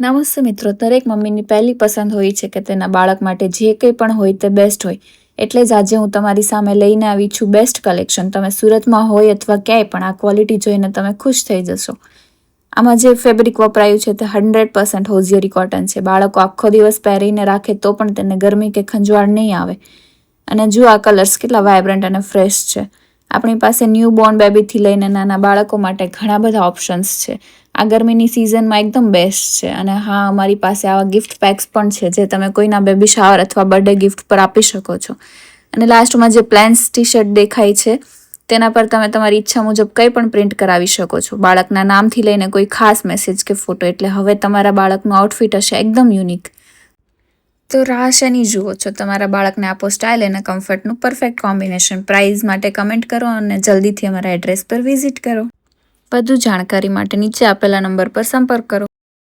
નમસ્તે મિત્રો, દરેક મમ્મીની પહેલી પસંદ હોય છે કે તેના બાળક માટે જે કંઈ પણ હોય તે બેસ્ટ હોય. એટલે જ આજે હું તમારી સામે લઈને આવી છું બેસ્ટ કલેક્શન. તમે સુરતમાં હોય અથવા ક્યાંય પણ આ ક્વોલિટી જોઈને તમે ખુશ થઈ જશો. આમાં જે ફેબ્રિક વપરાયું છે તે 100% હોઝિયરી કોટન છે. બાળકો આખો દિવસ પહેરીને રાખે તો પણ તેને ગરમી કે ખંજવાળ નહીં આવે. અને જો આ કલર્સ કેટલા વાઇબ્રન્ટ અને ફ્રેશ છે. આપણી પાસે ન્યૂ બોર્ન બેબીથી લઈને નાના બાળકો માટે ઘણા બધા ઓપ્શન્સ છે. આ ગરમીની સિઝનમાં એકદમ બેસ્ટ છે. અને હા, અમારી પાસે આવા ગિફ્ટ પેક્સ પણ છે જે તમે કોઈના બેબી શાવર અથવા બર્થડે ગિફ્ટ પર આપી શકો છો. અને લાસ્ટમાં જે પ્લેન્સ ટી શર્ટ દેખાય છે તેના પર તમે તમારી ઈચ્છા મુજબ કંઈ પણ પ્રિન્ટ કરાવી શકો છો. બાળકના નામથી લઈને કોઈ ખાસ મેસેજ કે ફોટો. એટલે હવે તમારા બાળકનું આઉટફિટ હશે એકદમ યુનિક. તો રાહ શેની જુઓ છો? તમારા બાળકને આપો સ્ટાઇલ અને કમ્ફર્ટનું પરફેક્ટ કોમ્બિનેશન. પ્રાઇઝ માટે કમેન્ટ કરો અને જલ્દીથી અમારા એડ્રેસ પર વિઝિટ કરો. વધુ જાણકારી માટે નીચે આપેલા નંબર પર સંપર્ક કરો.